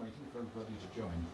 waiting for everybody to join.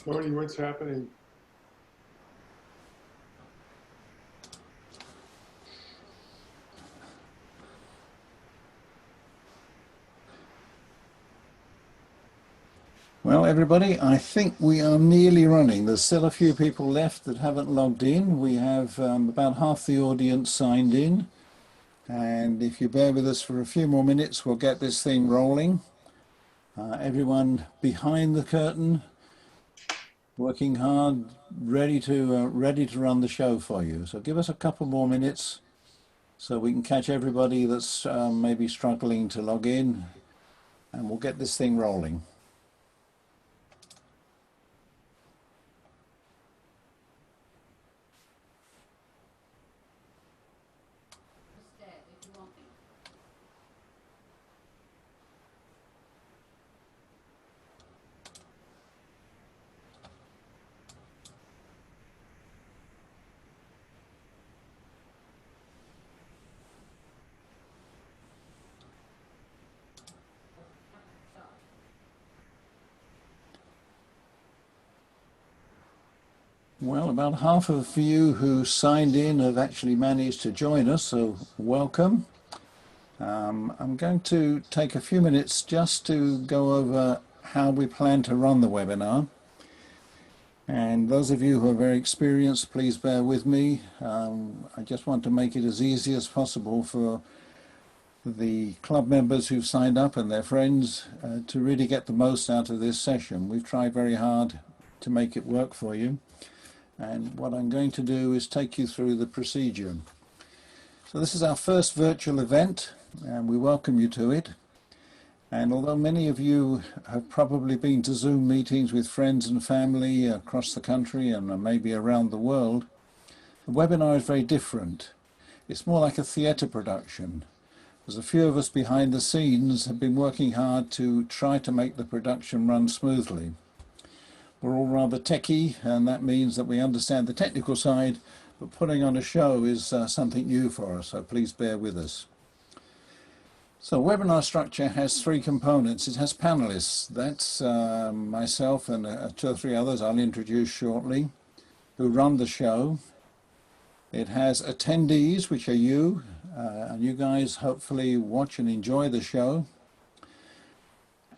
Tony, what's happening? Well, everybody, I think we are nearly running. There's still a few people left that haven't logged in. We have about half the audience signed in. And if you bear with us for a few more minutes, we'll get this thing rolling. Everyone behind the curtain, working hard, ready to run the show for you. So give us a couple more minutes so we can catch everybody that's maybe struggling to log in, and we'll get this thing rolling. Well, about half of you who signed in have actually managed to join us, so welcome. I'm going to take a few minutes just to go over how we plan to run the webinar. And those of you who are very experienced, please bear with me. I just want to make it as easy as possible for the club members who've signed up and their friends to really get the most out of this session. We've tried very hard to make it work for you. And what I'm going to do is take you through the procedure. So this is our first virtual event, and we welcome you to it. And although many of you have probably been to Zoom meetings with friends and family across the country and maybe around the world, the webinar is very different. It's more like a theatre production. There's a few of us behind the scenes have been working hard to try to make the production run smoothly. We're all rather techie, and that means that we understand the technical side, but putting on a show is something new for us, so please bear with us. So webinar structure has three components. It has panelists. That's myself and two or three others I'll introduce shortly, who run the show. It has attendees, which are you, and you guys hopefully watch and enjoy the show.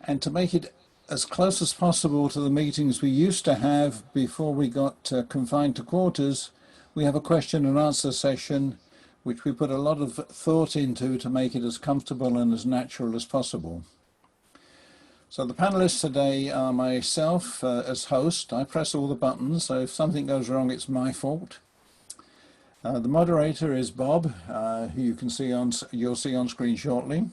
And to make it as close as possible to the meetings we used to have before we got confined to quarters, we have a question and answer session, which we put a lot of thought into to make it as comfortable and as natural as possible. So the panelists today are myself as host. I press all the buttons, so if something goes wrong, it's my fault. The moderator is Bob, who you'll see on screen shortly.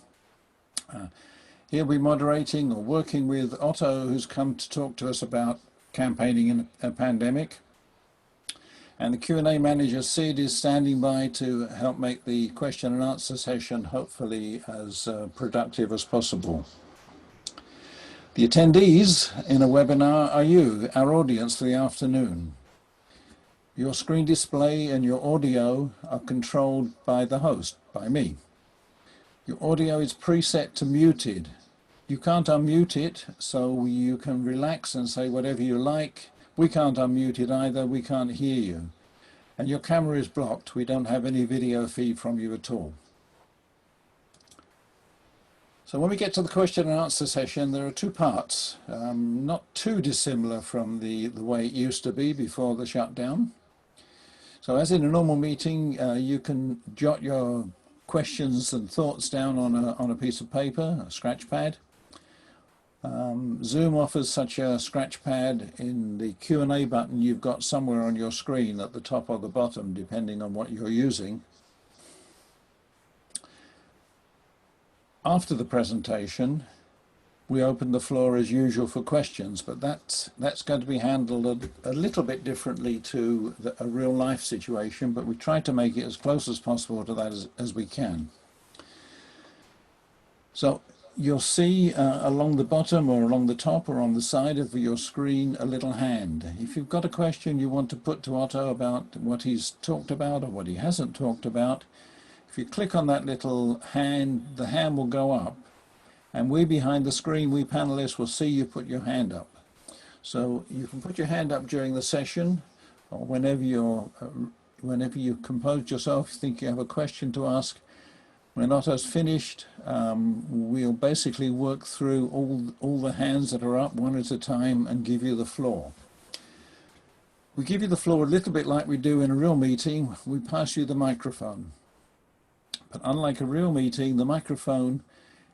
He'll be moderating or working with Otto, who's come to talk to us about campaigning in a pandemic. And the Q&A manager, Sid, is standing by to help make the question and answer session hopefully as productive as possible. The attendees in a webinar are you, our audience for the afternoon. Your screen display and your audio are controlled by the host, by me. Your audio is preset to muted. You can't unmute it, so you can relax and say whatever you like. We can't unmute it either, we can't hear you. And your camera is blocked. We don't have any video feed from you at all. So when we get to the question and answer session, there are two parts, not too dissimilar from the way it used to be before the shutdown. So as in a normal meeting, you can jot your questions and thoughts down on a piece of paper, a scratch pad. Zoom offers such a scratch pad in the Q&A button you've got somewhere on your screen at the top or the bottom, depending on what you're using. After the presentation, we open the floor as usual for questions, but that's going to be handled a little bit differently to a real life situation, but we try to make it as close as possible to that as we can. So you'll see along the bottom or along the top or on the side of your screen a little hand. If you've got a question you want to put to Otto about what he's talked about or what he hasn't talked about, if you click on that little hand, the hand will go up. And we behind the screen, we panelists will see you put your hand up. So you can put your hand up during the session or whenever you've composed yourself, you think you have a question to ask. When Otto's finished, we'll basically work through all the hands that are up one at a time and give you the floor. We give you the floor a little bit like we do in a real meeting. We pass you the microphone. But unlike a real meeting, the microphone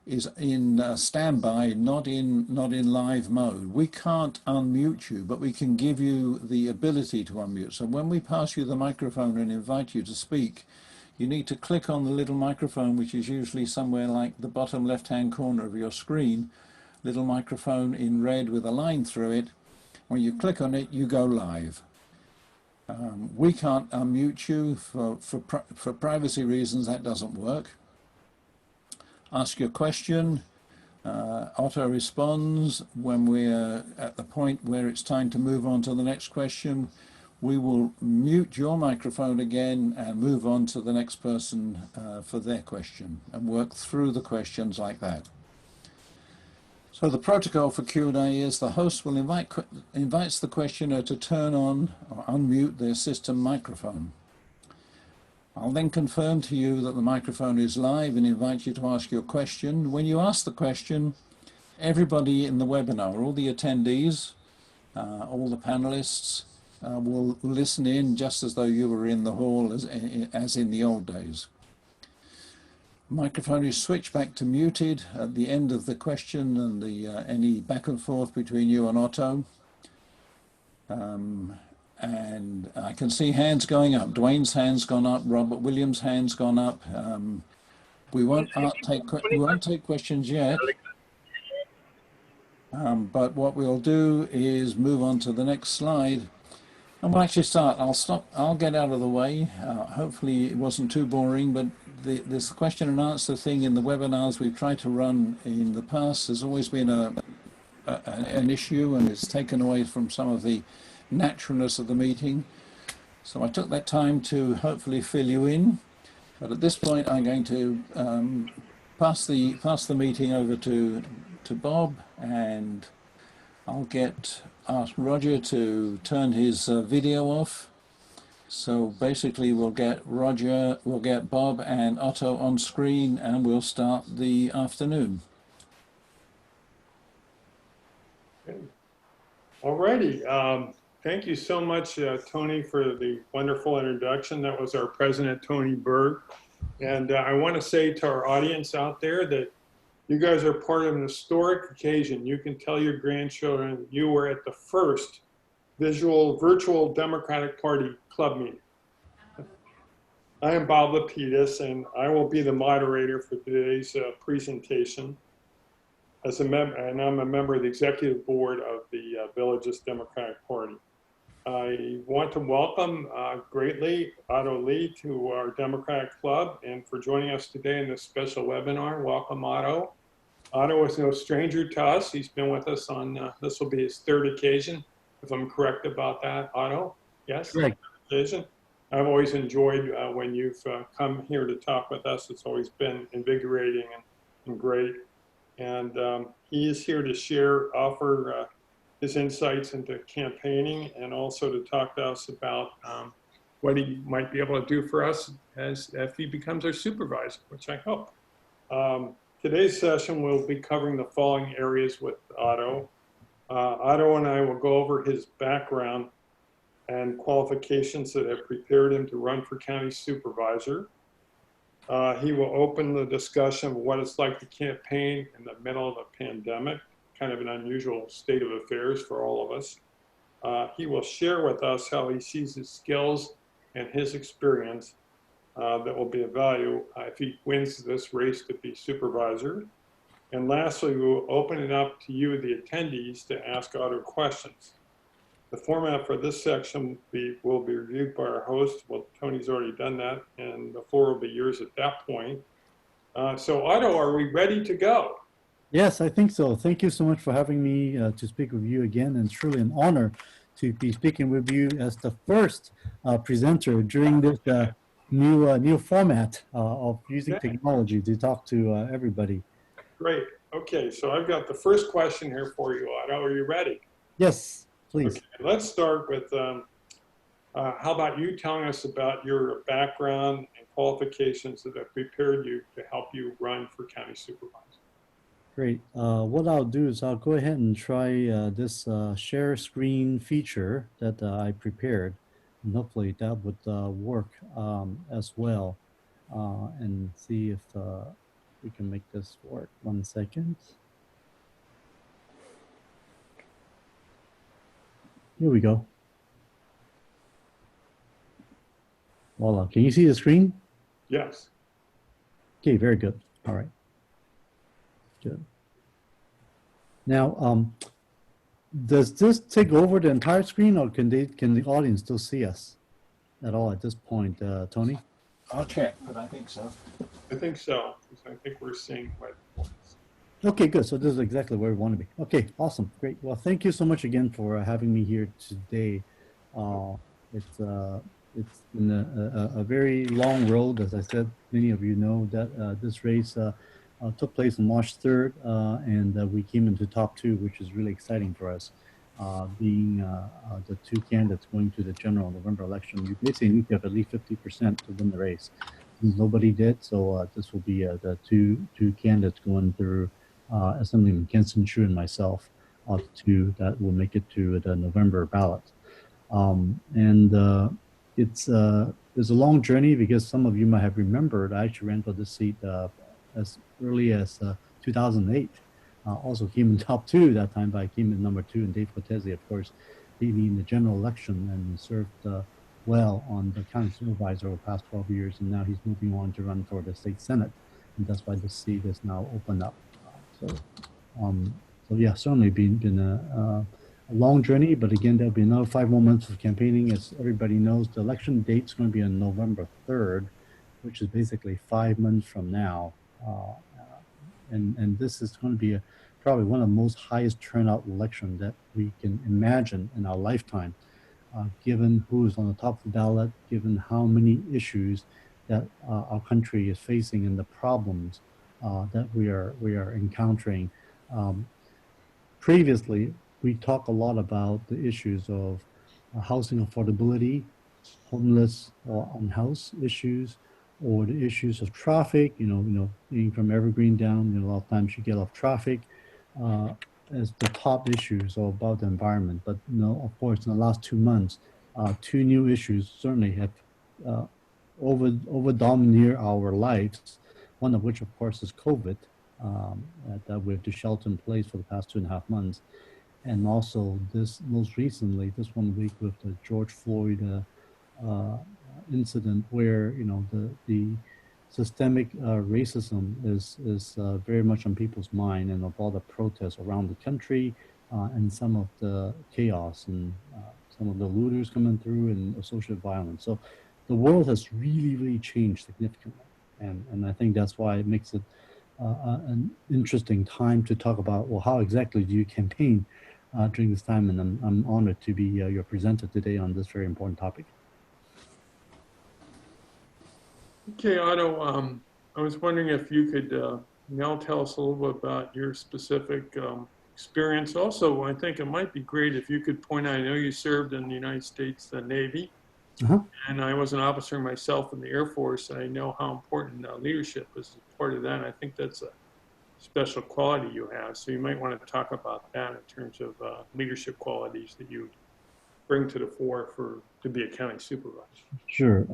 is in standby, not in live mode. We can't unmute you, but we can give you the ability to unmute. So when we pass you the microphone and invite you to speak, you need to click on the little microphone, which is usually somewhere like the bottom left-hand corner of your screen, little microphone in red with a line through it. When you click on it, you go live. We can't unmute you for privacy reasons. That doesn't work. Ask your question. Otto responds. When we're at the point where it's time to move on to the next question, we will mute your microphone again and move on to the next person for their question and work through the questions like that. So the protocol for Q&A is the host will invites the questioner to turn on or unmute their system microphone. I'll then confirm to you that the microphone is live and invite you to ask your question. When you ask the question, everybody in the webinar, all the attendees, all the panelists, will listen in just as though you were in the hall as in the old days. Microphone is switched back to muted at the end of the question and any back and forth between you and Otto. And I can see hands going up. Dwayne's hand's gone up. Robert Williams' hand's gone up. We won't take questions yet. But what we'll do is move on to the next slide. And we'll actually start. I'll get out of the way. Hopefully it wasn't too boring, but this question and answer thing in the webinars we've tried to run in the past has always been an issue, and it's taken away from some of the naturalness of the meeting. So I took that time to hopefully fill you in. But at this point, I'm going to pass the meeting over to Bob, and I'll ask Roger to turn his video off. So basically we'll get Bob and Otto on screen and we'll start the afternoon. Okay. Alrighty. Thank you so much, Tony, for the wonderful introduction. That was our president, Tony Berg. And I want to say to our audience out there that you guys are part of an historic occasion. You can tell your grandchildren you were at the first virtual Democratic Party club meeting. I am Bob Lapidus, and I will be the moderator for today's presentation. And I'm a member of the executive board of the Villages Democratic Party. I want to welcome greatly Otto Lee to our Democratic Club and for joining us today in this special webinar. Welcome, Otto. Otto is no stranger to us. He's been with us on, this will be his third occasion, if I'm correct about that, Otto? Yes? Correct. Occasion. I've always enjoyed when you've come here to talk with us. It's always been invigorating and great. And he is here to offer his insights into campaigning and also to talk to us about what he might be able to do for us if he becomes our supervisor, which I hope. Today's session will be covering the following areas with Otto. Otto and I will go over his background and qualifications that have prepared him to run for county supervisor. He will open the discussion of what it's like to campaign in the middle of a pandemic, kind of an unusual state of affairs for all of us. He will share with us how he sees his skills and his experience that will be of value if he wins this race to be supervisor. And lastly, we will open it up to you, the attendees, to ask Otto questions. The format for this section will be reviewed by our host. Well, Tony's already done that, and the floor will be yours at that point. So Otto, are we ready to go? Yes, I think so. Thank you so much for having me to speak with you again. And it's truly an honor to be speaking with you as the first presenter during this new format of using Okay. technology to talk to everybody. Great. Okay, so I've got the first question here for you, Otto. Are you ready? Yes, please. Okay, let's start with how about you telling us about your background and qualifications that have prepared you to help you run for county supervisor? Great. What I'll do is I'll go ahead and try this share screen feature that I prepared, and hopefully that would work as well, and see if we can make this work. 1 second. Here we go. Voila. Can you see the screen? Yes. Okay, very good. All right. Good. Now, does this take over the entire screen, or can the audience still see us at all at this point, Tony? I'll check, but I think so. I think so, because I think we're seeing what points. Okay, good. So this is exactly where we want to be. Okay, awesome, great. Well, thank you so much again for having me here today. It's been a very long road, as I said. Many of you know that this race took place on March 3rd, and we came into top 2, which is really exciting for us. Being the 2 candidates going to the general November election, you basically need to have at least 50% to win the race. Nobody did, so this will be the two candidates going through Assemblyman Kenson Chu and myself, the 2 that will make it to the November ballot. It's a long journey, because some of you might have remembered I actually ran for this seat as early as 2008. Also came in top 2 that time, but I came in number 2, and Dave Cortese, of course, beat me in the general election and served well on the county supervisor over the past 12 years, and now he's moving on to run for the state senate, and that's why the seat is now opened up. So yeah, certainly been a long journey, but again, there'll be another 5 more months of campaigning. As everybody knows, the election date's going to be on November 3rd, which is basically 5 months from now. And this is going to be probably one of the most highest turnout election that we can imagine in our lifetime, given who's on the top of the ballot, given how many issues that our country is facing and the problems that we are encountering. Previously, we talk a lot about the issues of housing affordability, homeless or unhoused issues, or the issues of traffic. Being from Evergreen down, a lot of times you get off traffic as the top issues or about the environment. But of course, in the last 2 months, 2 new issues certainly have over-domineered our lives. One of which, of course, is COVID, that we have to shelter in place for the past 2.5 months. And also this most recently, this 1 week with the George Floyd incident, where the systemic racism is very much on people's mind, and of all the protests around the country, and some of the chaos and some of the looters coming through and associated violence. So the world has really changed significantly, and I think that's why it makes it an interesting time to talk about, well, how exactly do you campaign during this time? And I'm honored to be your presenter today on this very important topic. Okay, Otto, I was wondering if you could now tell us a little bit about your specific experience. Also, I think it might be great if you could point out, I know you served in the United States Navy, and I was an officer myself in the Air Force, and I know how important leadership is part of that. And I think that's a special quality you have. So you might want to talk about that in terms of leadership qualities that you bring to the fore to be a county supervisor. Sure.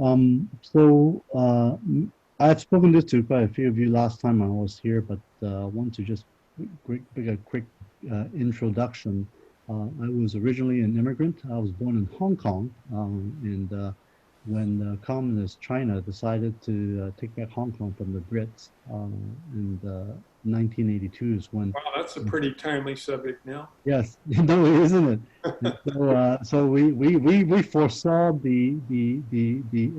I've spoken this to quite a few of you last time I was here, but want to just give a quick introduction. I was originally an immigrant. I was born in Hong Kong, and when communist China decided to take back Hong Kong from the Brits in 1982 is when. Wow, that's a pretty timely subject now. Yes, no, isn't it? And so we foresaw the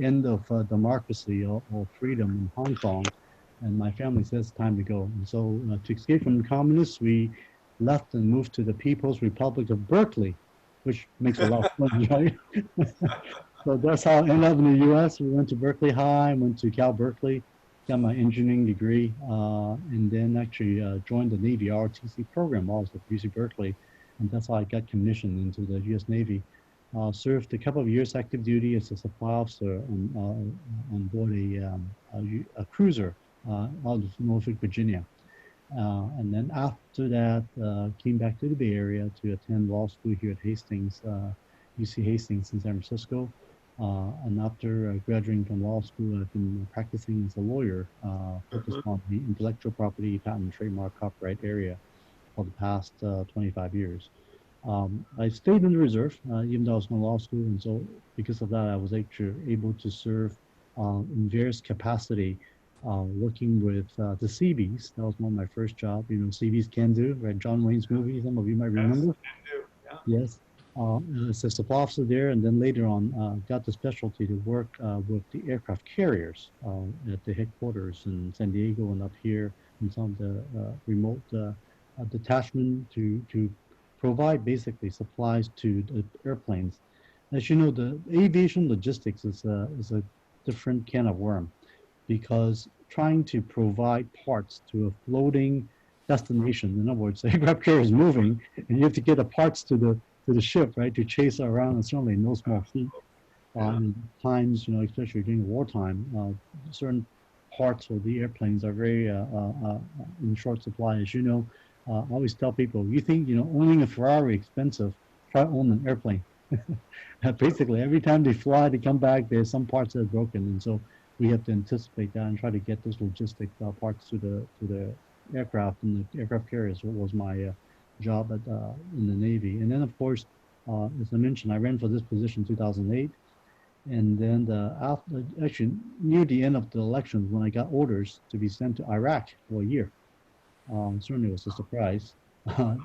end of democracy or freedom in Hong Kong, and my family says it's time to go. And so to escape from the communists, we left and moved to the People's Republic of Berkeley, which makes a lot of sense, right? So that's how I ended up in the U.S. We went to Berkeley High, went to Cal Berkeley, got my engineering degree, and then actually joined the Navy ROTC program also at UC Berkeley, and that's how I got commissioned into the U.S. Navy. Served a couple of years active duty as a supply officer on board a cruiser out of Norfolk, Virginia. And then after that, came back to the Bay Area to attend law school here at Hastings, UC Hastings in San Francisco. And after graduating from law school, I've been practicing as a lawyer, focused on the intellectual property, patent, trademark, copyright area for the past 25 years. I stayed in the reserve, even though I was in law school, and so because of that, I was actually able to serve in various capacity, working with the Seabees. That was one of my first jobs. You know, Seabees Can Do, right? John Wayne's movie. Some of you might remember. Yes, can do. Yeah. Yes. As a supply officer there, and then later on got the specialty to work with the aircraft carriers at the headquarters in San Diego and up here in some of the remote detachment to provide basically supplies to the airplanes. As you know, the aviation logistics is a different can of worm, because trying to provide parts to a floating destination, in other words, the aircraft carrier is moving, and you have to get the parts to the ship, right, to chase it around, and certainly no small feat. Times, you know, especially during wartime, certain parts of the airplanes are very in short supply. As you know, I always tell people, you think, you know, owning a Ferrari expensive, try owning an airplane. Basically, every time they fly, they come back, there's some parts that are broken, and so we have to anticipate that and try to get those logistic parts to the aircraft and the aircraft carriers. What was my job at in the Navy. And then, of course, as I mentioned, I ran for this position in 2008. And then after, actually near the end of the elections, when I got orders to be sent to Iraq for a year, certainly was a surprise. I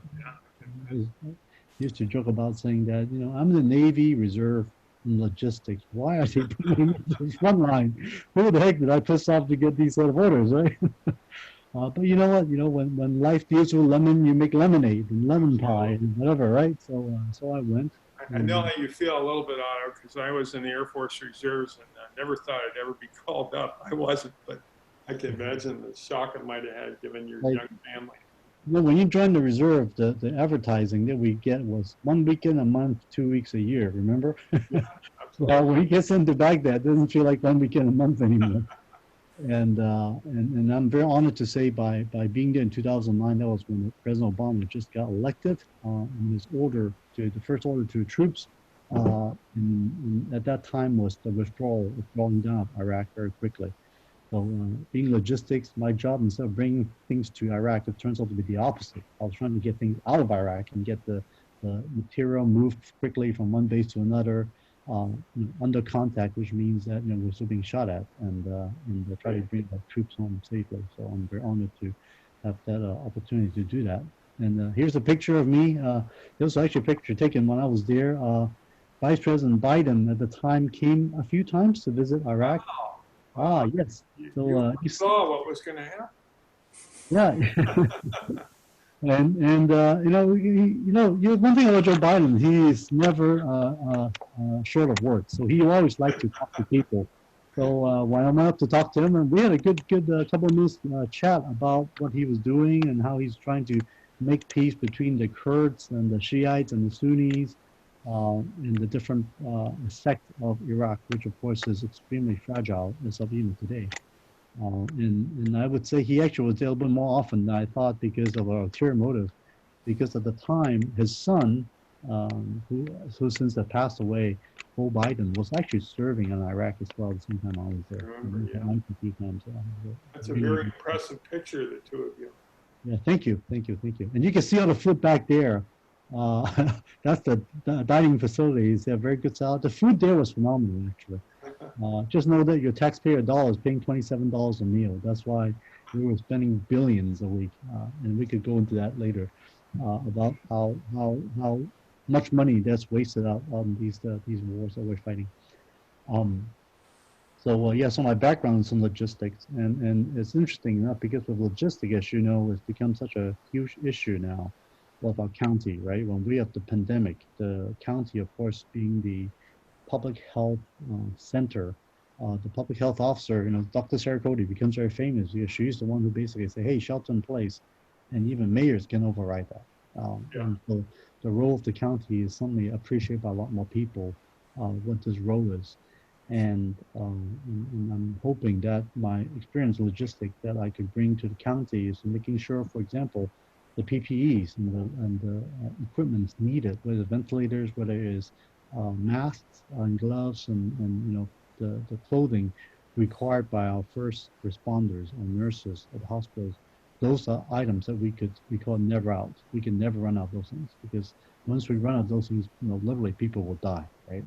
used to joke about saying that, you know, I'm in the Navy Reserve in logistics. Why are they putting me to the front line? Who the heck did I piss off to get these sort of orders, right? But you know what? You know, when life deals with lemon, you make lemonade and lemon pie and whatever, right? So so I went. I know how you feel a little bit on it, because I was in the Air Force Reserves and I never thought I'd ever be called up. I wasn't, but I can imagine the shock it might have had given your young family. You know, when you join the reserve, the advertising that we get was 1 weekend a month, 2 weeks a year. Remember? Yeah, Well, when you get sent to Baghdad, it doesn't feel like 1 weekend a month anymore. And I'm very honored to say by being there in 2009, that was when President Obama just got elected, and his order to the first order to troops, and at that time was the withdrawing down of Iraq very quickly. So being logistics, my job, instead of bringing things to Iraq, it turns out to be the opposite. I was trying to get things out of Iraq and get the material moved quickly from one base to another, under contact, which means that, you know, we're still being shot at, and try to bring the troops home safely. So I'm very honored to have that opportunity to do that. And here's a picture of me. There was actually a picture taken when I was there. Vice President Biden at the time came a few times to visit Iraq. Wow. Ah, yes. So you saw what was going to happen. Yeah. And you know, one thing about Joe Biden, he is never short of words. So he always liked to talk to people. So when I went up to talk to him, and we had a good couple of minutes chat about what he was doing and how he's trying to make peace between the Kurds and the Shiites and the Sunnis, in the different sect of Iraq, which of course is extremely fragile as of even today. And I would say he actually was there a little bit more often than I thought, because of our ulterior motive. Because at the time, his son, who since has passed away, Bo Biden was actually serving in Iraq as well at the same time I was I there. remember, He yeah. went a few times. That's a Really very impressive picture of the two of you. Yeah, thank you, thank you, thank you. And you can see all the food back there. That's the dining facilities. They have very good salad. The food there was phenomenal, actually. Just know that your taxpayer dollar is paying $27 a meal. That's why we were spending billions a week, and we could go into that later about how much money that's wasted out on these wars that we're fighting. Um, yeah, so my background is in logistics, and it's interesting enough because with logistics, as you know, it's become such a huge issue now. What about county, right? When we have the pandemic, the county, of course, being the public health center, the public health officer, Dr. Sarah Cody becomes very famous because she's the one who basically say, "Hey, shelter in place," and even mayors can override that. Yeah. And so the role of the county is something appreciated by a lot more people. What this role is, and I'm hoping that my experience in logistics that I could bring to the county is making sure, for example, the PPEs and the equipment needed, whether ventilators, whether it is masks and gloves and the clothing required by our first responders or nurses at the hospitals. Those are items that we call never out. We can never run out of those things because once we run out of those things, literally people will die, right?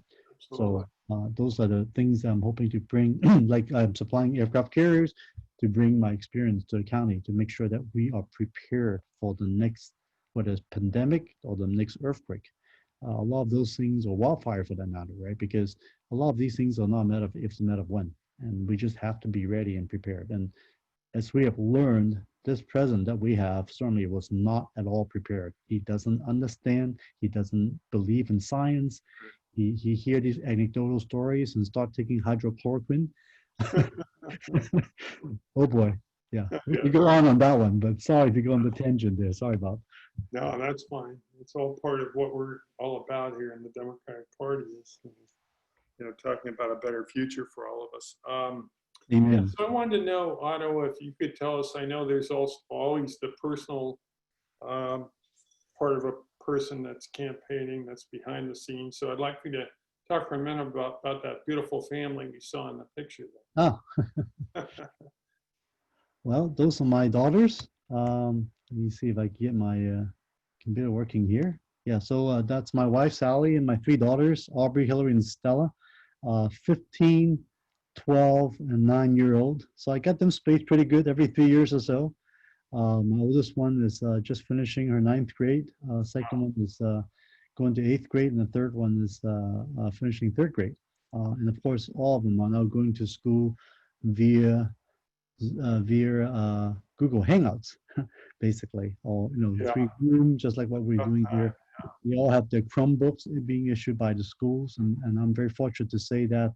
Absolutely. So those are the things I'm hoping to bring, like I'm supplying aircraft carriers to bring my experience to the county to make sure that we are prepared for the next, whether it's pandemic or the next earthquake. A lot of those things, or wildfire for that matter, right? Because a lot of these things are not a matter of if, it's a matter of when. And we just have to be ready and prepared. And as we have learned, this president that we have certainly was not at all prepared. He doesn't understand. He doesn't believe in science. He hear these anecdotal stories and start taking hydrochloroquine. Oh boy, yeah, we Yeah. could go on that one, but sorry to go on the tangent there. Sorry about. No, that's fine. It's all part of what we're all about here in the Democratic Party is, talking about a better future for all of us. Yeah, Amen. so I wanted to know, Otto, if you could tell us, I know there's also always the personal um, part of a person that's campaigning, that's behind the scenes. So I'd like you to talk for a minute about that beautiful family we saw in the picture Ah, there. well, those are my daughters. Let me see if I can get my computer working here. Yeah, so that's my wife, Sally, and my three daughters, Aubrey, Hillary, and Stella, 15, 12, and 9-year-old. So I got them spaced pretty good every 3 years or so. My oldest one is just finishing her 9th grade. Second one is going to 8th grade, and the third one is finishing 3rd grade. And of course, all of them are now going to school via Google Hangouts, basically, or Yeah. through Zoom, just like what we're doing here. We all have the Chromebooks being issued by the schools, and I'm very fortunate to say that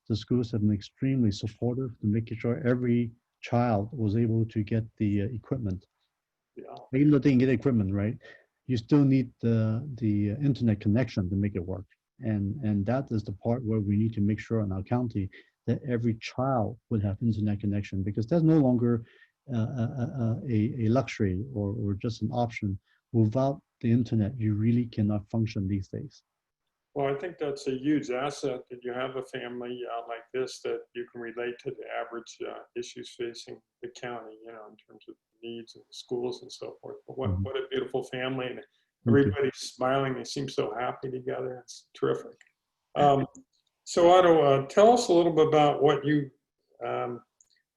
the schools have been extremely supportive to making sure every child was able to get the equipment. Yeah. Even though they can get equipment, right? You still need the internet connection to make it work, and that is the part where we need to make sure in our county that every child would have internet connection because that's no longer a luxury or just an option. Without the internet, you really cannot function these days. Well, I think that's a huge asset that you have a family like this that you can relate to the average issues facing the county, in terms of needs and schools and so forth. But what a beautiful family, and everybody's smiling. They seem so happy together. It's terrific. So Otto, tell us a little bit about what you,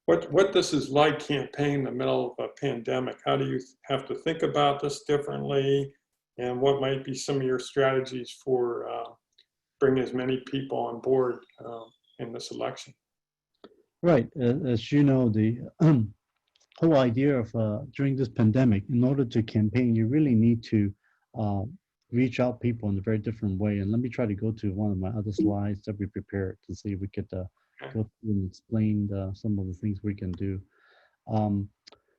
what this is like campaigning in the middle of a pandemic. How do you have to think about this differently? And what might be some of your strategies for bringing as many people on board in this election? Right. As you know, the whole idea of during this pandemic, in order to campaign, you really need to uh, reach out people in a very different way. And let me try to go to one of my other slides that we prepared to see if we could go through and explain some of the things we can do.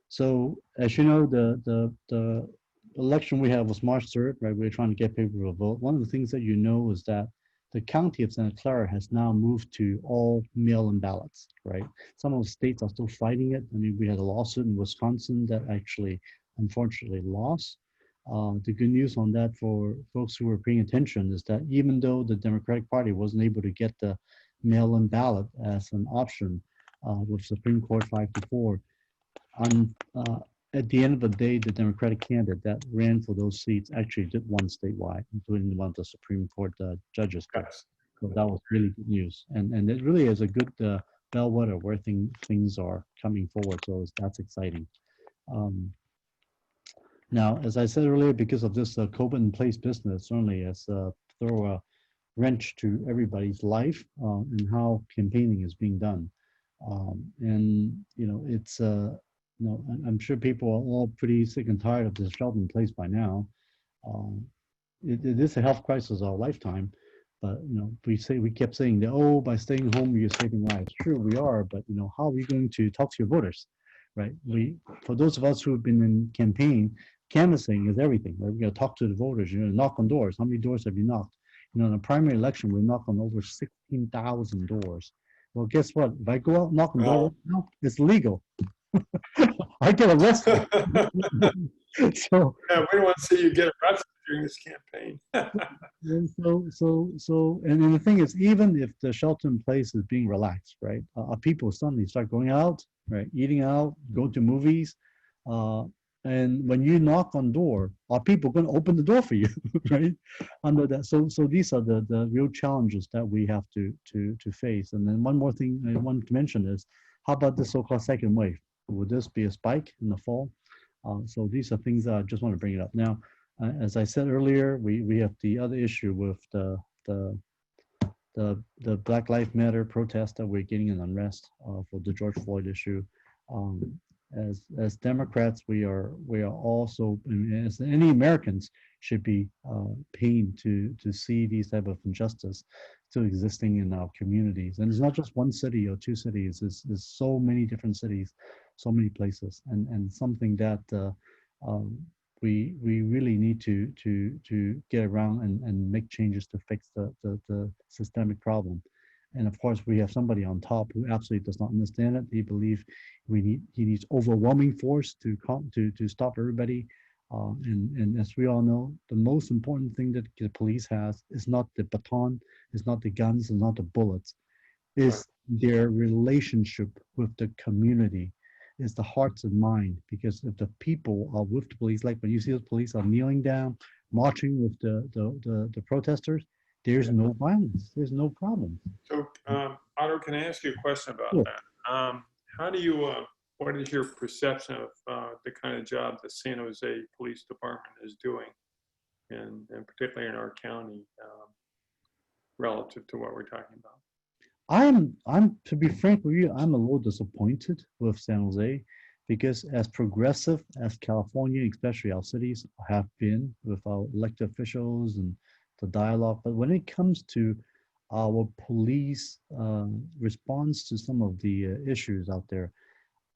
So as you know, the election we had was March 3rd, right? We're trying to get people to vote. One of the things that you know is that the county of Santa Clara has now moved to all mail-in ballots, right? Some of the states are still fighting it. I mean, we had a lawsuit in Wisconsin that actually, unfortunately, lost. The good news on that for folks who were paying attention is that even though the Democratic Party wasn't able to get the mail-in ballot as an option with Supreme Court 5-4, on at the end of the day, the Democratic candidate that ran for those seats actually did won statewide, including one of the Supreme Court judges. Yes. So that was really good news, and it really is a good bellwether where things are coming forward. So that's exciting. Now, as I said earlier, because of this COVID in place business, certainly has throw a wrench to everybody's life and how campaigning is being done. And you know, it's you know, I'm sure people are all pretty sick and tired of this shelter in place by now. It is a health crisis of our lifetime, but you know, we kept saying that, oh, by staying home you're saving lives. True, we are, but you know, how are we going to talk to your voters, right? For those of us who have been in campaign, canvassing is everything, right? We got to talk to the voters. You know, knock on doors. How many doors have you knocked? You know, in a primary election, we knocked on over 16,000 doors. Well, guess what? If I go out and knock on doors now, it's legal. I get arrested. So Yeah, we don't want to see you get arrested during this campaign. and and the thing is, even if the shelter in place is being relaxed, right? People suddenly start going out, right? Eating out, go to movies. And when you knock on door, are people going to open the door for you, right? Under that, so these are the real challenges that we have to face. And then one more thing I want to mention is, how about the so-called second wave? Would this be a spike in the fall? So these are things that I just want to bring it up. Now, as I said earlier, we have the other issue with the Black Lives Matter protest that we're getting an unrest for the George Floyd issue. As Democrats, we are also, as any Americans, should be pained to see these type of injustice still existing in our communities. And it's not just one city or two cities. There's so many different cities, so many places, and something that we really need to get around and make changes to fix the systemic problem. And of course, we have somebody on top who absolutely does not understand it. He believes he needs overwhelming force to stop everybody. And as we all know, the most important thing that the police has is not the baton, is not the guns, is not the bullets, is their relationship with the community, is the hearts and mind. Because if the people are with the police, like when you see the police are kneeling down, marching with the protesters, there's no violence. There's no problem. So, Otto, can I ask you a question about Sure. that? How do you, what is your perception of the kind of job the San Jose Police Department is doing, and particularly in our county, relative to what we're talking about? I'm to be frank with you, I'm a little disappointed with San Jose, because as progressive as California, especially our cities, have been with our elected officials and the dialogue, but when it comes to our police response to some of the issues out there,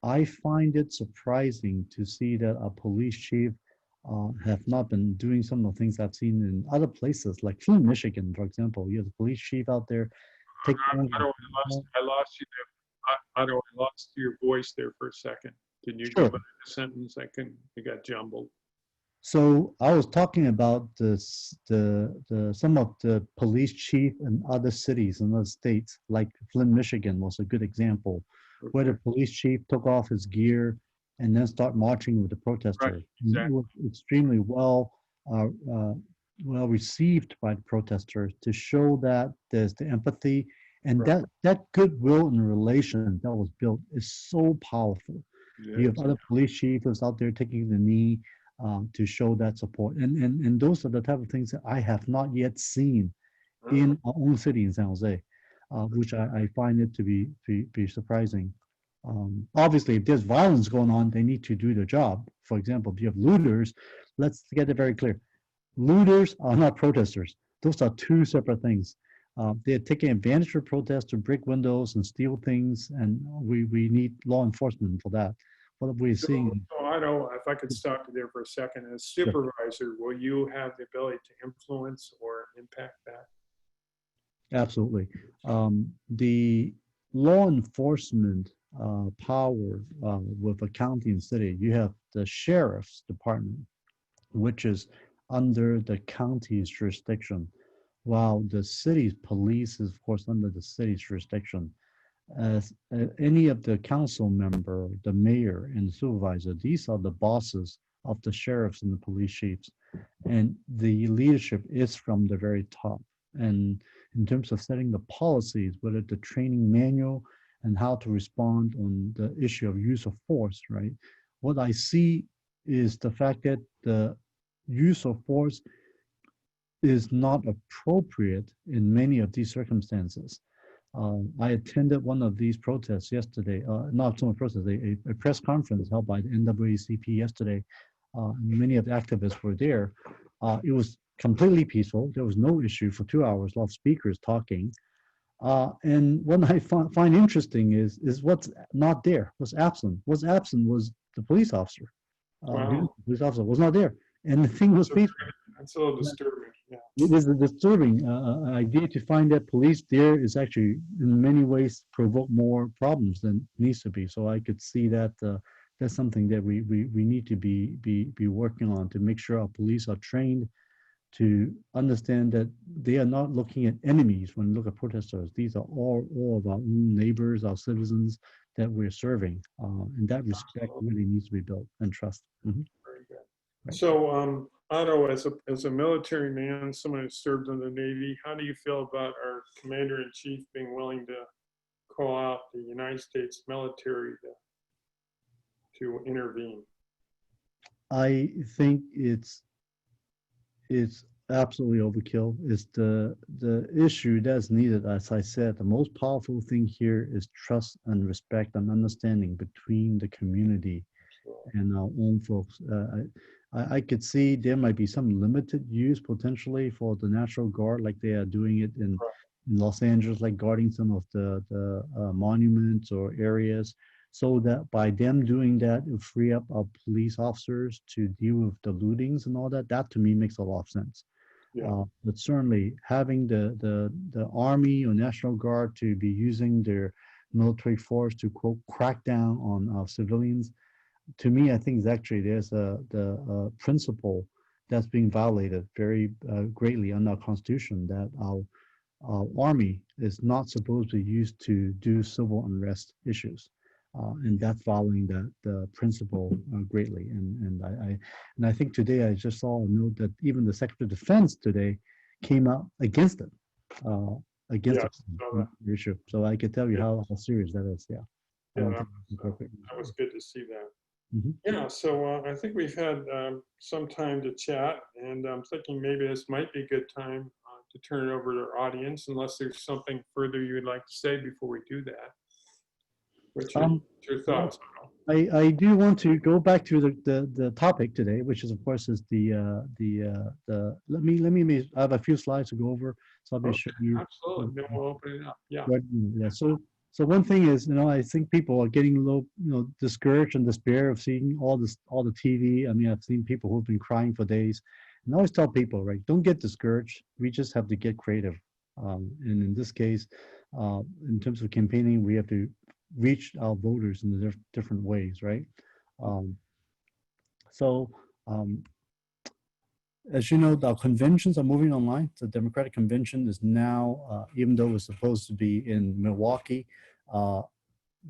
I find it surprising to see that our police chief have not been doing some of the things I've seen in other places, like Flint, Michigan, for example. You have the police chief out there. I lost you there. I lost your voice there for a second. Can you Sure. go back a sentence? It got jumbled. So I was talking about some of the police chief in other cities and other states, like Flint, Michigan was a good example, where the police chief took off his gear and then start marching with the protesters. Right, exactly. It was extremely well received by the protesters to show that there's the empathy, and Right. that goodwill and relation that was built is so powerful. You have other police chiefs out there taking the knee to show that support. And those are the type of things that I have not yet seen in our own city in San Jose, which I find it to be surprising. Obviously, if there's violence going on, they need to do their job. For example, if you have looters, let's get it very clear. Looters are not protesters. Those are two separate things. They're taking advantage of protests to break windows and steal things, and we need law enforcement for that. What we're seeing. So Otto, if I could stop you there for a second, as supervisor, will you have the ability to influence or impact that? Absolutely. The law enforcement power with a county and city, you have the sheriff's department, which is under the county's jurisdiction, while the city's police is, of course, under the city's jurisdiction. As any of the council member, the mayor, and the supervisor, these are the bosses of the sheriffs and the police chiefs, and the leadership is from the very top. And in terms of setting the policies, whether the training manual and how to respond on the issue of use of force, right? What I see is the fact that the use of force is not appropriate in many of these circumstances. I attended one of these protests yesterday, not so much protest, a press conference held by the NAACP yesterday. Many of the activists were there. It was completely peaceful. There was no issue for 2 hours, a lot of speakers talking. And what I find interesting is what's not there, what's absent. What's absent was the police officer. Wow. The police officer was not there. And the thing was peaceful. That's a little disturbing. Yeah. It is a disturbing idea to find that police there is actually in many ways provoke more problems than needs to be. So I could see that that's something that we need to be working on to make sure our police are trained to understand that they are not looking at enemies when we look at protesters. These are all of our own neighbors, our citizens that we're serving. And that respect really needs to be built and trust. Mm-hmm. Very good. Right. So, Otto, as a military man, someone who served in the Navy, how do you feel about our commander-in-chief being willing to call out the United States military to intervene? I think it's absolutely overkill. It's the issue that's needed. As I said, the most powerful thing here is trust and respect and understanding between the community and our own folks. I could see there might be some limited use potentially for the National Guard, like they are doing it in Los Angeles, like guarding some of the monuments or areas, so that by them doing that, it will free up our police officers to deal with the lootings and all that. That to me makes a lot of sense. Yeah. But certainly having the Army or National Guard to be using their military force to quote crack down on civilians, to me, I think actually there's the principle that's being violated very greatly under our Constitution, that our Army is not supposed to be used to do civil unrest issues. And that's following the principle greatly. And I think today I just saw a note that even the Secretary of Defense today came out against it, against the issue. So I could tell you how serious that is. Yeah. Yeah, that was good to see that. Mm-hmm. Yeah, so I think we've had some time to chat, and I'm thinking maybe this might be a good time to turn it over to our audience, unless there's something further you would like to say before we do that. What's your thoughts? I do want to go back to the topic today, which is of course is the let me I have a few slides to go over, so I'll be sure you. Absolutely, then we'll open it up. Yeah. Yeah. So one thing is, I think people are getting a little, discouraged and despair of seeing all the TV. I mean, I've seen people who've been crying for days, and I always tell people, right, don't get discouraged. We just have to get creative. And in this case, in terms of campaigning, we have to reach our voters in the different ways, right? As you know, our conventions are moving online. The Democratic Convention is now, even though it was supposed to be in Milwaukee,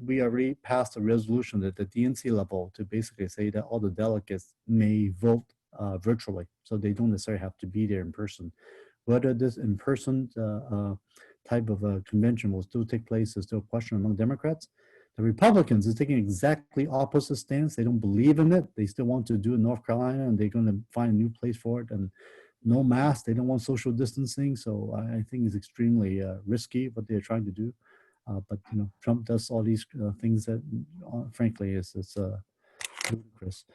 we already passed a resolution at the DNC level to basically say that all the delegates may vote virtually, so they don't necessarily have to be there in person. Whether this in-person type of a convention will still take place is still a question among Democrats. The Republicans is taking exactly opposite stance. They don't believe in it. They still want to do it in North Carolina, and they're going to find a new place for it. And no mask. They don't want social distancing. So I think it's extremely risky what they're trying to do. But Trump does all these things that, frankly, is ludicrous.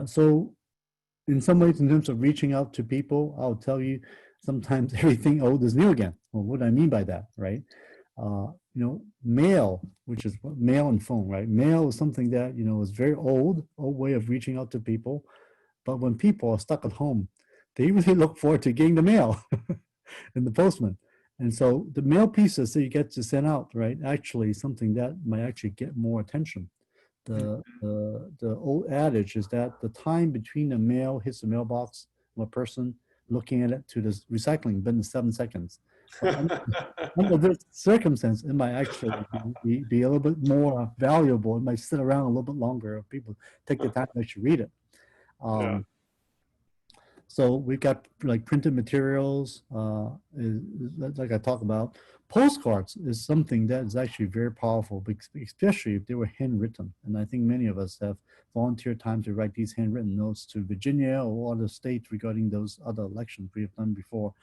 So, in some ways, in terms of reaching out to people, I'll tell you, sometimes everything old is new again. Well, what do I mean by that, right? Mail, which is mail and phone, right? Mail is something that, is very old way of reaching out to people. But when people are stuck at home, they really look forward to getting the mail and the postman. And so the mail pieces that you get to send out, right, actually something that might actually get more attention the old adage is that the time between the mail hits the mailbox of a person looking at it to the recycling bin is 7 seconds. But under this circumstance, it might actually be a little bit more valuable. It might sit around a little bit longer if people take the time to actually read it. Yeah. So we've got like printed materials, like I talked about. Postcards is something that is actually very powerful, especially if they were handwritten. And I think many of us have volunteered time to write these handwritten notes to Virginia or other states regarding those other elections we have done before.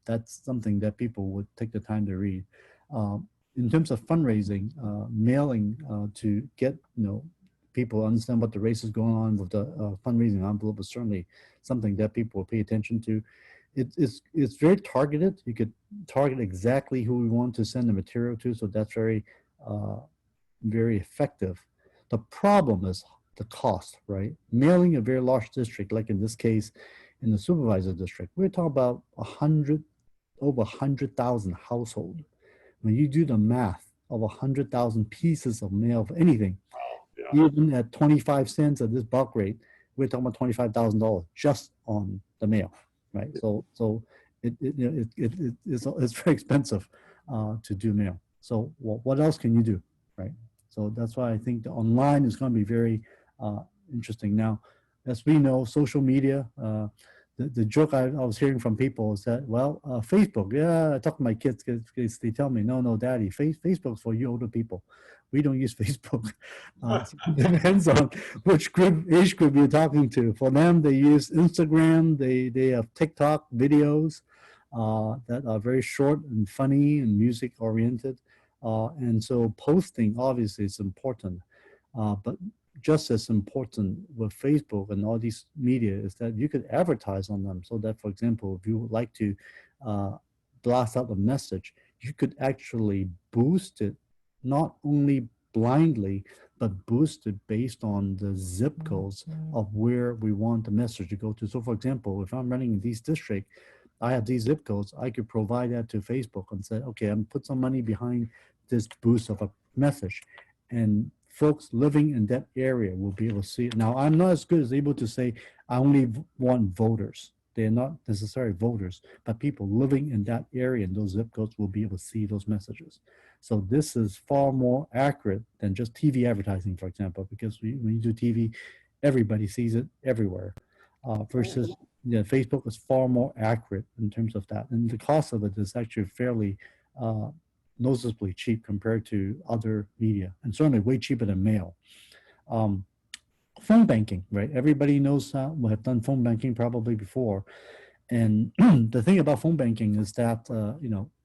That's something that people would take the time to read. In terms of fundraising, mailing to get, people understand what the race is going on with the fundraising envelope is certainly something that people will pay attention to. It's very targeted. You could target exactly who we want to send the material to, so that's very effective. The problem is the cost, right? Mailing a very large district, like in this case, in the supervisor district, we're talking about over 100,000 households. When you do the math of 100,000 pieces of mail for anything, Yeah. even at 25 cents at this bulk rate, we're talking about $25,000 just on the mail, right? So it's very expensive to do mail. So what else can you do, right? So that's why I think the online is going to be very interesting. Now, as we know, social media, the joke I was hearing from people is that, well, Facebook, yeah, I talk to my kids because they tell me, no, Daddy, Facebook's for you older people. We don't use Facebook. So it depends on which age group you're talking to. For them, they use Instagram. They have TikTok videos that are very short and funny and music oriented. And so posting obviously is important. But just as important with Facebook and all these media is that you could advertise on them. So that, for example, if you would like to blast out a message, you could actually boost it, not only blindly, but boost it based on the zip codes of where we want the message to go to. So for example, if I'm running in these districts, I have these zip codes, I could provide that to Facebook and say, okay, I'm put some money behind this boost of a message. And folks living in that area will be able to see it. Now, I'm not as good as able to say I only want voters. They're not necessarily voters, but people living in that area and those zip codes will be able to see those messages. So this is far more accurate than just TV advertising, for example, because when you do TV, everybody sees it everywhere. Versus Facebook is far more accurate in terms of that. And the cost of it is actually fairly noticeably cheap compared to other media, and certainly way cheaper than mail. Phone banking, right? Everybody knows we have done phone banking probably before. And the thing about phone banking is that, a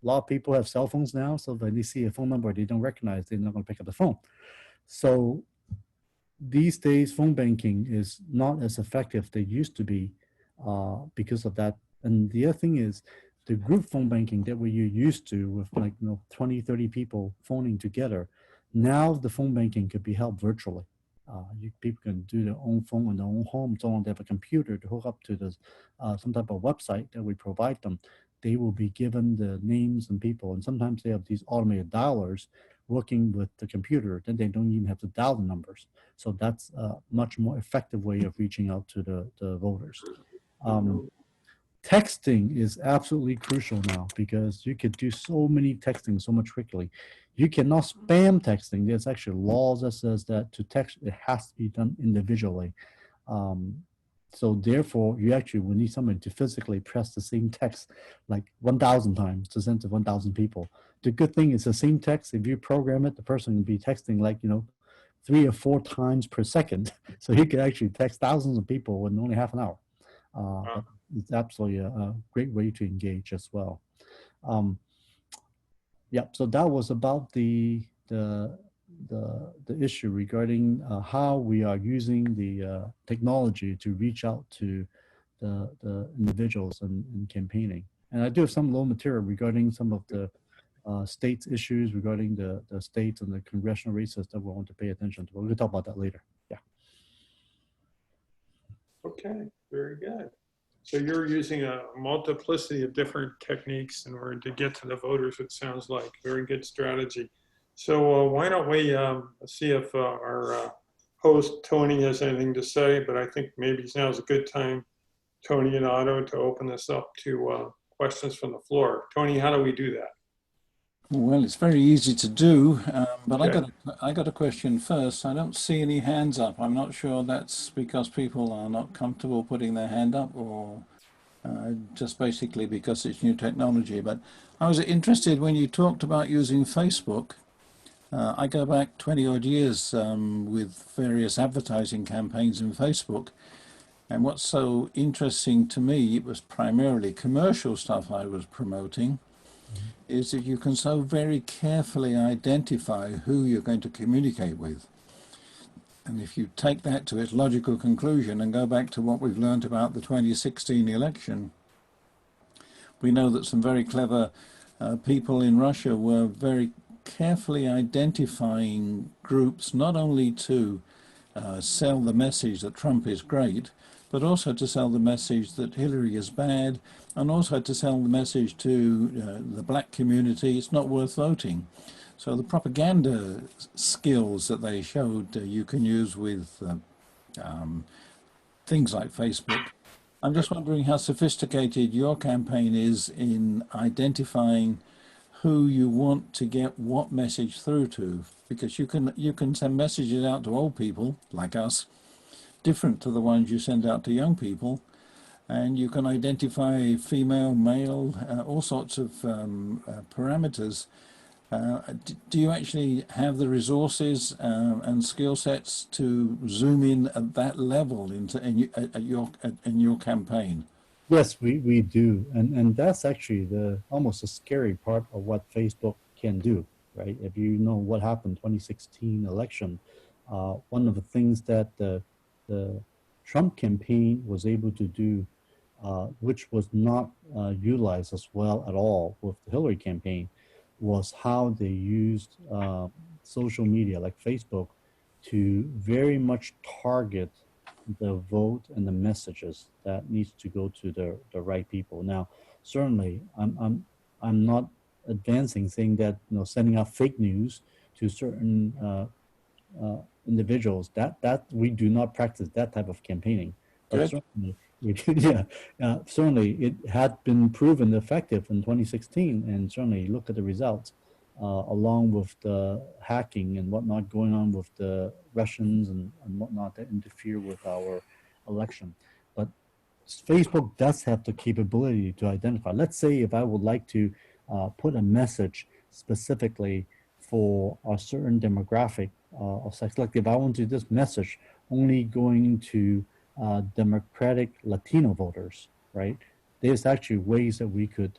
lot of people have cell phones now. So when they see a phone number they don't recognize, they're not going to pick up the phone. So these days, phone banking is not as effective as they used to be because of that. And the other thing is the group phone banking that we're used to with 20, 30 people phoning together. Now the phone banking could be held virtually. People can do their own phone in their own home. So they have a computer to hook up to this, some type of website that we provide them. They will be given the names and people, and sometimes they have these automated dialers working with the computer. Then they don't even have to dial the numbers. So that's a much more effective way of reaching out to the voters. Texting is absolutely crucial now because you could do so many texting so much quickly. You cannot spam texting. There's actually laws that says that to text, it has to be done individually. So therefore, you actually will need somebody to physically press the same text like 1,000 times to send to 1,000 people. The good thing is the same text, if you program it, the person will be texting like, 3 or 4 times per second. So you could actually text thousands of people in only half an hour. But it's absolutely a great way to engage as well. So that was about the issue regarding how we are using the technology to reach out to the individuals in campaigning. And I do have some low material regarding some of the states issues regarding the states and the congressional races that we want to pay attention to. But we'll talk about that later. Yeah. Okay, very good. So you're using a multiplicity of different techniques in order to get to the voters, it sounds like. Very good strategy. So why don't we see if our host, Tony, has anything to say, but I think maybe now's a good time, Tony and Otto, to open this up to questions from the floor. Tony, how do we do that? Well, it's very easy to do, but Okay. I got a question first. I don't see any hands up. I'm not sure that's because people are not comfortable putting their hand up, or just basically because it's new technology. But I was interested when you talked about using Facebook. I go back 20 odd years with various advertising campaigns in Facebook. And what's so interesting to me, it was primarily commercial stuff I was promoting, is that you can so very carefully identify who you're going to communicate with. And if you take that to its logical conclusion and go back to what we've learned about the 2016 election, we know that some very clever people in Russia were very carefully identifying groups, not only to sell the message that Trump is great, but also to sell the message that Hillary is bad, and also to sell the message to the black community it's not worth voting. So the propaganda skills that they showed you can use with things like Facebook. I'm just wondering how sophisticated your campaign is in identifying who you want to get what message through to, because you can send messages out to old people like us, different to the ones you send out to young people, and you can identify female, male, all sorts of parameters. Do you actually have the resources and skill sets to zoom in at that level in your campaign? Yes, we do. And that's actually the almost a scary part of what Facebook can do, right? If you know what happened 2016 election, one of the things that the Trump campaign was able to do, which was not utilized as well at all with the Hillary campaign, was how they used social media like Facebook to very much target the vote and the messages that needs to go to the right people. Now, certainly, I'm not advancing saying that sending out fake news to certain individuals that we do not practice that type of campaigning, but Good. certainly yeah, certainly it had been proven effective in 2016, and certainly look at the results. Along with the hacking and whatnot going on with the Russians and whatnot that interfere with our election. But Facebook does have the capability to identify. Let's say if I would like to put a message specifically for a certain demographic of sex, like if I want to this message only going to Democratic Latino voters, right? There's actually ways that we could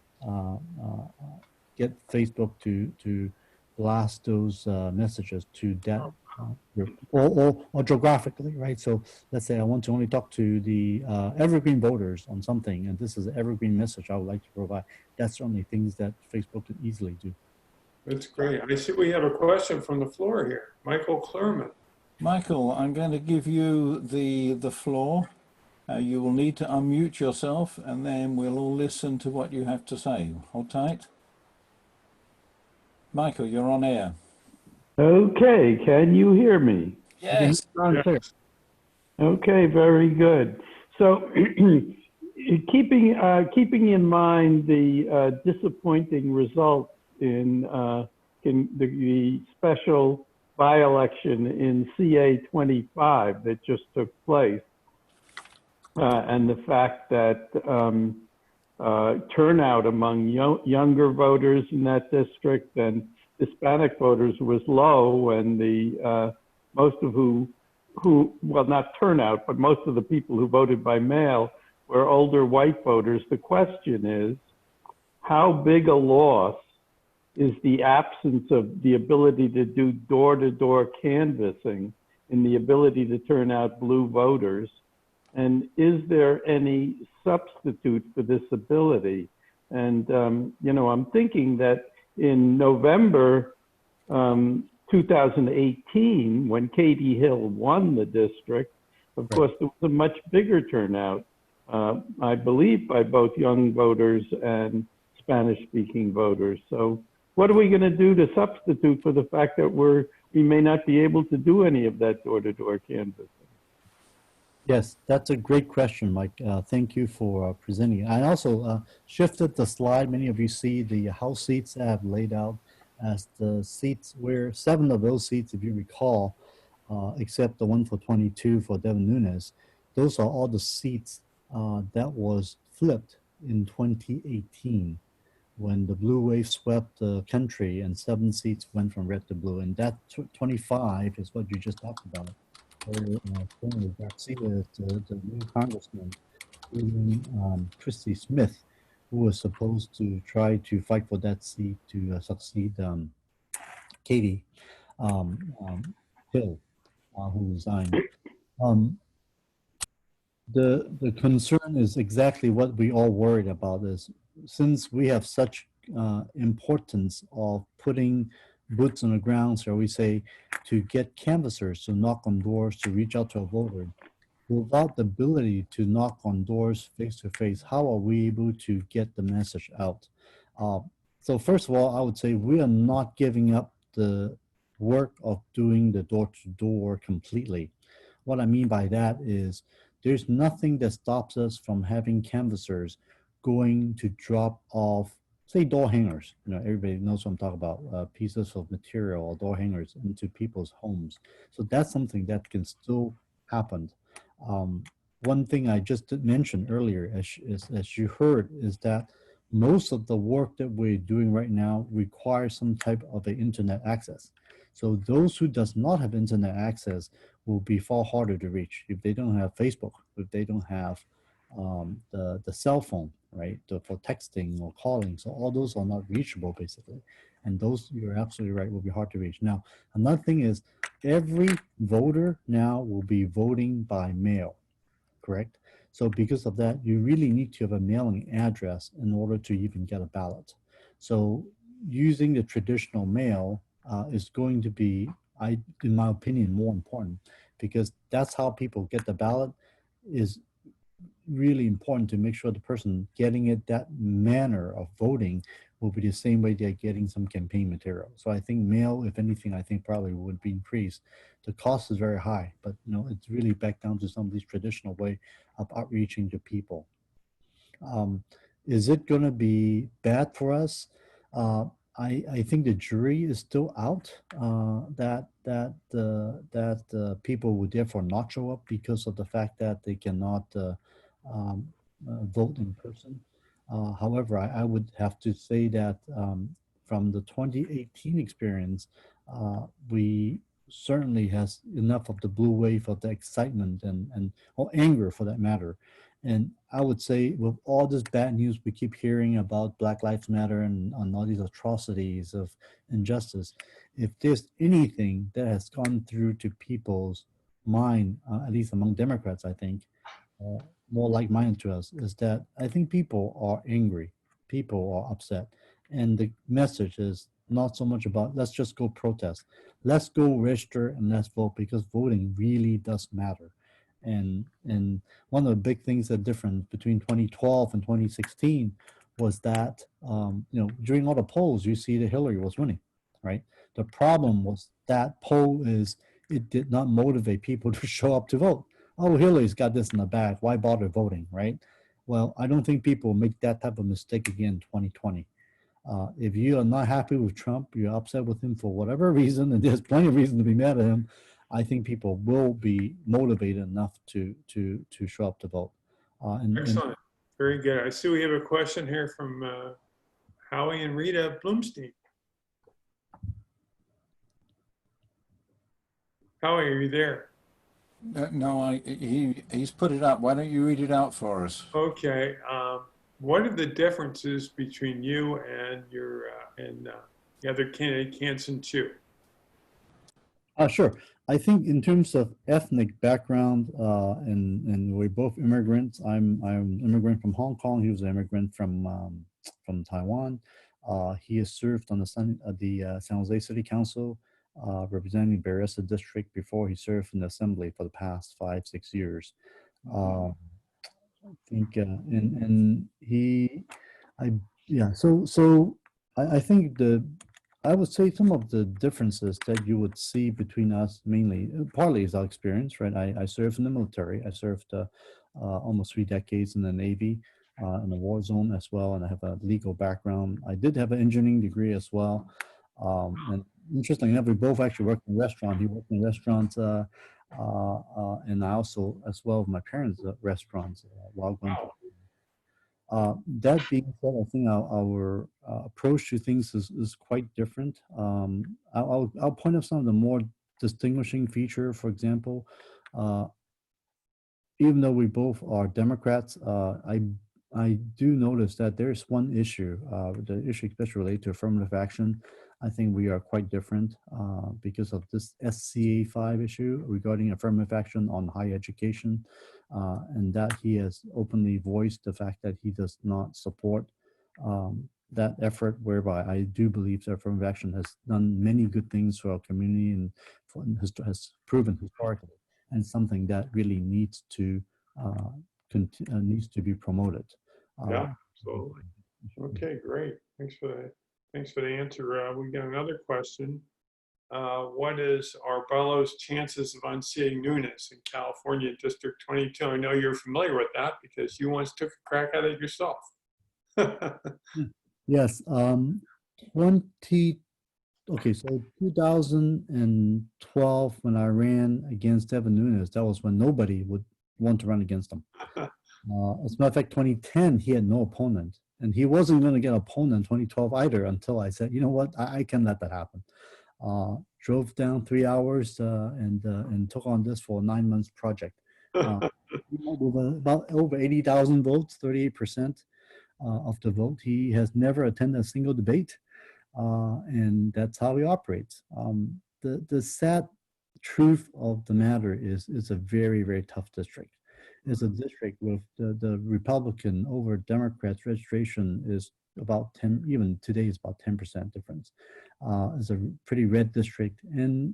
get Facebook to blast those messages to that group, or geographically, right? So let's say I want to only talk to the evergreen voters on something, and this is an evergreen message I would like to provide. That's certainly things that Facebook could easily do. That's great. I see we have a question from the floor here. Michael Clerman. Michael, I'm going to give you the floor. You will need to unmute yourself, and then we'll all listen to what you have to say. Hold tight. Michael, you're on air. Okay, can you hear me? Yes. Yes. Okay, very good. So, keeping in mind the disappointing results in the special by-election in CA 25 that just took place, and the fact that turnout among younger voters in that district and Hispanic voters was low, and the most of who well, not turnout, but most of the people who voted by mail were older white voters. The question is, how big a loss is the absence of the ability to do door-to-door canvassing and the ability to turn out blue voters? And is there any substitute for this ability? And, I'm thinking that in November 2018, when Katie Hill won the district, of course, there was a much bigger turnout, I believe, by both young voters and Spanish-speaking voters. So what are we going to do to substitute for the fact that we may not be able to do any of that door-to-door canvassing? Yes, that's a great question, Mike. Thank you for presenting. I also shifted the slide. Many of you see the House seats I have laid out as the seats where 7 of those seats, if you recall, except the one for 22 for Devin Nunes, those are all the seats that was flipped in 2018 when the blue wave swept the country and 7 seats went from red to blue. And that 25 is what you just talked about. Where Senator Garcia, the new congressman, including Christy Smith, who was supposed to try to fight for that seat to succeed Katie Hill, who resigned. The concern is exactly what we all worried about is since we have such importance of putting boots on the ground, shall we say, to get canvassers to knock on doors, to reach out to a voter, without the ability to knock on doors face to face, how are we able to get the message out? So first of all, I would say we are not giving up the work of doing the door-to-door completely. What I mean by that is there's nothing that stops us from having canvassers going to drop off, say, door hangers. You know, everybody knows what I'm talking about, pieces of material or door hangers into people's homes. So that's something that can still happen. One thing I just mentioned earlier, as you heard, is that most of the work that we're doing right now requires some type of an internet access. So those who does not have internet access will be far harder to reach if they don't have Facebook, if they don't have the cell phone, right, for texting or calling. So all those are not reachable, basically. And those, you're absolutely right, will be hard to reach. Now, another thing is every voter now will be voting by mail, correct? So because of that, you really need to have a mailing address in order to even get a ballot. So using the traditional mail is going to be, in my opinion, more important because that's how people get the ballot. Is really important to make sure the person getting it, that manner of voting will be the same way they're getting some campaign material. So I think mail, if anything, I think probably would be increased. The cost is very high, but you know, it's really back down to some of these traditional way of outreaching to people. Is it going to be bad for us? I think the jury is still out that people will therefore not show up because of the fact that they cannot vote in person. However, I would have to say that from the 2018 experience, we certainly has enough of the blue wave of the excitement and or anger for that matter. And I would say with all this bad news we keep hearing about Black Lives Matter and all these atrocities of injustice, if there's anything that has gone through to people's mind, at least among Democrats, I think, more like-minded to us, is that I think people are angry, people are upset, and the message is not so much about let's just go protest, let's go register and let's vote because voting really does matter. And one of the big things that different between 2012 and 2016 was that you know, during all the polls you see that Hillary was winning, right? The problem was that poll is it did not motivate people to show up to vote. Oh, Hillary's got this in the bag, why bother voting, right? Well, I don't think people make that type of mistake again in 2020. If you are not happy with Trump, you're upset with him for whatever reason, and there's plenty of reason to be mad at him, I think people will be motivated enough to show up to vote. Excellent. Very good. I see we have a question here from Howie and Rita Bloomstein. Howie, are you there? No, he's put it up. Why don't you read it out for us? Okay. What are the differences between you and your the other candidate, Hanson Chu? Sure. I think in terms of ethnic background, and we're both immigrants. I'm an immigrant from Hong Kong. He was an immigrant from Taiwan. He has served on the San Jose City Council, representing Berryessa District before he served in the Assembly for the past 5-6 years. I think, and he, yeah. So I think I would say some of the differences that you would see between us mainly, partly is our experience, right? I served in the military. I served almost 3 decades in the Navy, in the war zone as well, and I have a legal background. I did have an engineering degree as well. And interestingly enough, we both actually worked in restaurants. He worked in restaurants, and I also, as well, with my parents' restaurants while going to. Wow. That being said, I think our approach to things is quite different. I'll point out some of the more distinguishing feature. For example, uh, even though we both are Democrats, I do notice that there's one issue, the issue especially related to affirmative action. I think we are quite different because of this SCA 5 issue regarding affirmative action on higher education, and that he has openly voiced the fact that he does not support that effort, whereby I do believe that affirmative action has done many good things for our community and has proven historically, and something that really needs to needs to be promoted. Yeah, absolutely. Okay, great. Thanks for the answer. We got another question. What is Arbelo's chances of unseating Nunes in California District 22? I know you're familiar with that because you once took a crack at it yourself. Yes, 20, okay, so 2012, when I ran against Devin Nunes, that was when nobody would want to run against him. As a matter of fact, 2010, he had no opponent, and he wasn't going to get an opponent in 2012 either until I said, you know what, I can't let that happen. Drove down 3 hours and took on this for a 9 months project. With about over 80,000 votes, 38% of the vote. He has never attended a single debate, and that's how he operates. The sad truth of the matter is it's a very, very tough district. It's a district with the Republican over Democrats registration is about 10, even today is about 10% difference. It's a pretty red district, and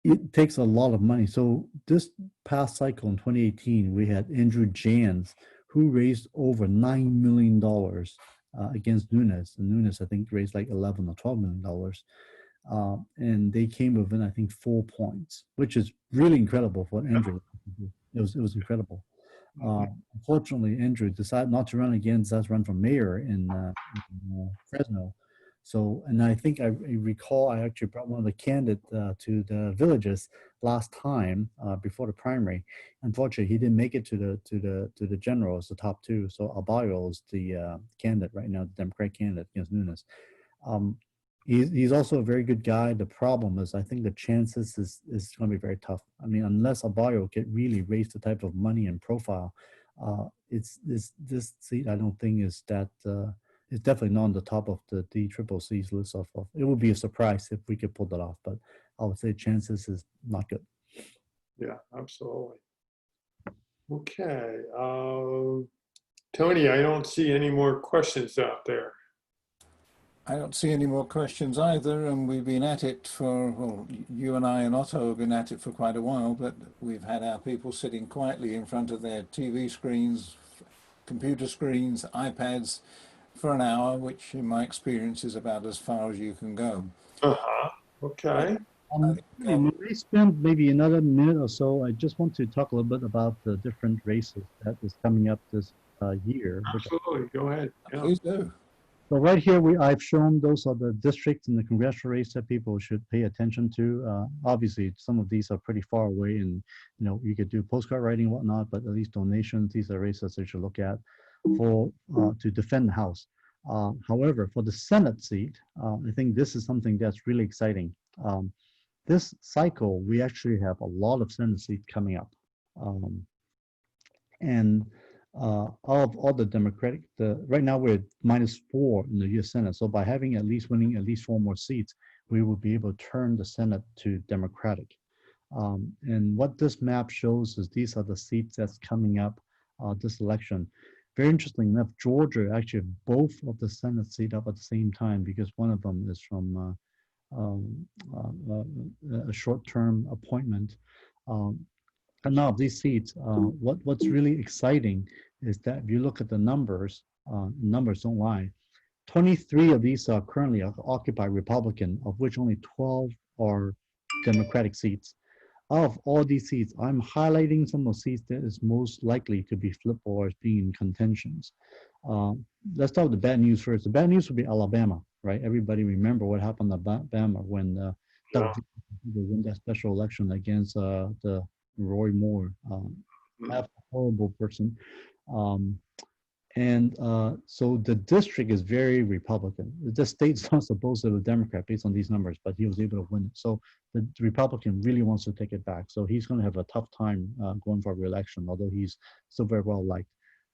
it takes a lot of money. So this past cycle in 2018, we had Andrew Jans, who raised over $9 million against Nunes. And Nunes, I think, raised like 11 or $12 million. And they came within, I think, 4 points, which is really incredible for Andrew. It was incredible. Unfortunately, Andrew decided not to run again, decided to run for mayor in Fresno. So, and I think I recall I actually brought one of the candidates to the villages last time before the primary. Unfortunately, he didn't make it to the generals, the top two. So Arballo is the candidate right now, the Democratic candidate against Nunes. He's also a very good guy. The problem is, I think the chances is going to be very tough. I mean, unless Arballo can really raise the type of money and profile, this seat I don't think is that. It's definitely not on the top of the DCCC's list of. It would be a surprise if we could pull that off, but I would say chances is not good. Yeah, absolutely. Okay. Tony, I don't see any more questions out there. I don't see any more questions either, and we've been at it for, well, you and I and Otto have been at it for quite a while, but we've had our people sitting quietly in front of their TV screens, computer screens, iPads, for an hour, which in my experience is about as far as you can go. Okay. We may spend maybe another minute or so. I just want to talk a little bit about the different races that is coming up this year. Absolutely. Go ahead. Yeah. Please do. So right here, I've shown those are the districts in the congressional race that people should pay attention to. Obviously, some of these are pretty far away, and you could do postcard writing and whatnot, but at least donations, these are races that you should look at for to defend the House. However, for the Senate seat, I think this is something that's really exciting. This cycle, we actually have a lot of Senate seats coming up. And of all the Democratic, right now we're at -4 in the U.S. Senate. So by winning at least 4 more seats, we will be able to turn the Senate to Democratic. And what this map shows is these are the seats that's coming up this election. Very interesting enough, Georgia actually have both of the Senate seat up at the same time because one of them is from a short-term appointment. And now these seats, what's really exciting is that if you look at the numbers, numbers don't lie. 23 of these are currently occupied Republican, of which only 12 are Democratic seats. Of all these seats, I'm highlighting some of the seats that is most likely to be flipped or is being in contentions. Let's start with the bad news first. The bad news would be Alabama, right? Everybody remember what happened in Alabama when Doug won that special election against the Roy Moore, a horrible person. So the district is very Republican. The state's not supposed to be a Democrat based on these numbers, but he was able to win it. So the Republican really wants to take it back. So he's going to have a tough time going for re-election, although he's still very well liked.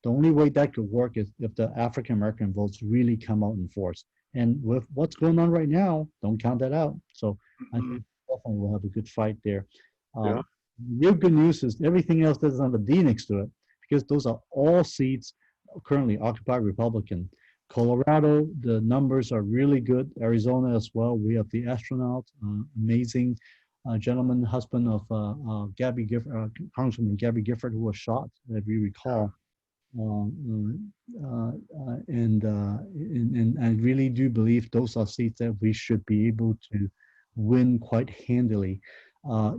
The only way that could work is if the African-American votes really come out in force. And with what's going on right now, don't count that out. So I think definitely we'll have a good fight there. Yeah. Real good news is everything else doesn't have a D next to it, because those are all seats currently occupied Republican. Colorado, the numbers are really good. Arizona as well. We have the astronaut, amazing gentleman, husband of Gabby Gifford, Congresswoman Gabby Gifford, who was shot, if you recall. And I really do believe those are seats that we should be able to win quite handily.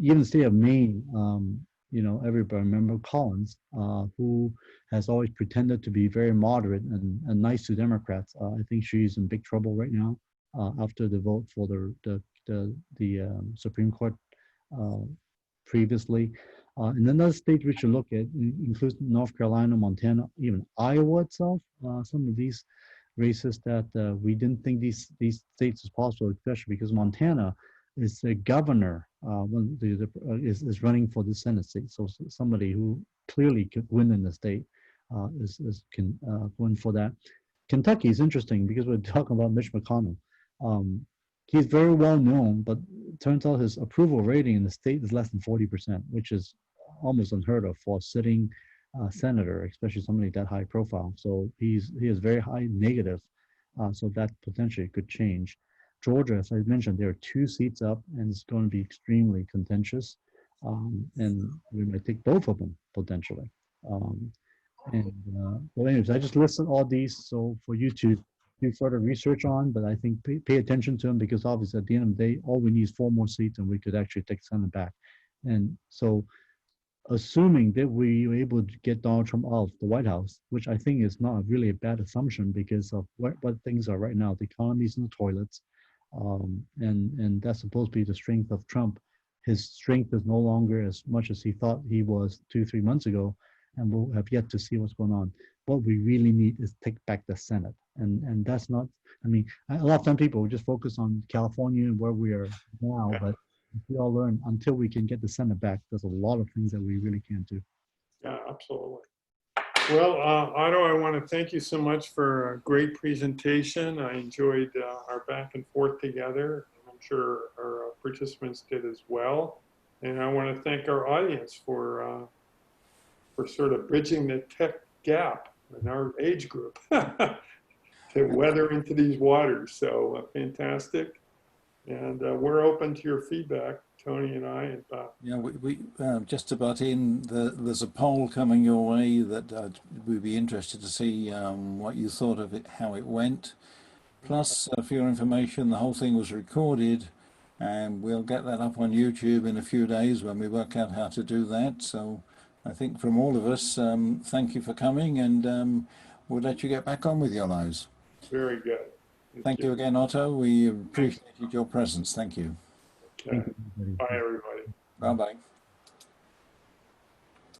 Even the state of Maine, you know, everybody remember Collins, who has always pretended to be very moderate and nice to Democrats. I think she's in big trouble right now after the vote for the Supreme Court previously. And another state we should look at includes North Carolina, Montana, even Iowa itself. Some of these races that we didn't think these states is possible, especially because Montana is a governor is running for the Senate seat. So somebody who clearly could win in the state can win for that. Kentucky is interesting because we're talking about Mitch McConnell. He's very well known, but it turns out his approval rating in the state is less than 40%, which is almost unheard of for a sitting senator, especially somebody that high profile. So he is very high negative, so that potentially could change. Georgia, as I mentioned, there are 2 seats up, and it's going to be extremely contentious, and we might take both of them potentially. But anyways, I just listed all these so for you to do further research on, but I think pay attention to them, because obviously at the end of the day, all we need is 4 more seats and we could actually take Senate back. And so assuming that we were able to get Donald Trump out of the White House, which I think is not really a bad assumption because of what things are right now. The economy's in the toilets, and that's supposed to be the strength of Trump. His strength is no longer as much as he thought he was 2-3 months ago, and we'll have yet to see what's going on. What we really need is take back the Senate, and that's not. I mean, a lot of time people just focus on California and where we are now, but we all learn until we can get the Senate back, there's a lot of things that we really can't do. Yeah, absolutely. Well, Otto, I want to thank you so much for a great presentation. I enjoyed our back and forth together. I'm sure our participants did as well. And I want to thank our audience for sort of bridging the tech gap in our age group to weather into these waters. So fantastic. And we're open to your feedback, Tony and I. Yeah, we just about in. There's a poll coming your way that we'd be interested to see what you thought of it, how it went. Plus, for your information, the whole thing was recorded, and we'll get that up on YouTube in a few days when we work out how to do that. So I think from all of us, thank you for coming, and we'll let you get back on with your lives. Very good. Thank you again, Otto. We appreciated your presence. Thank you. Okay. Bye, everybody. Bye-bye.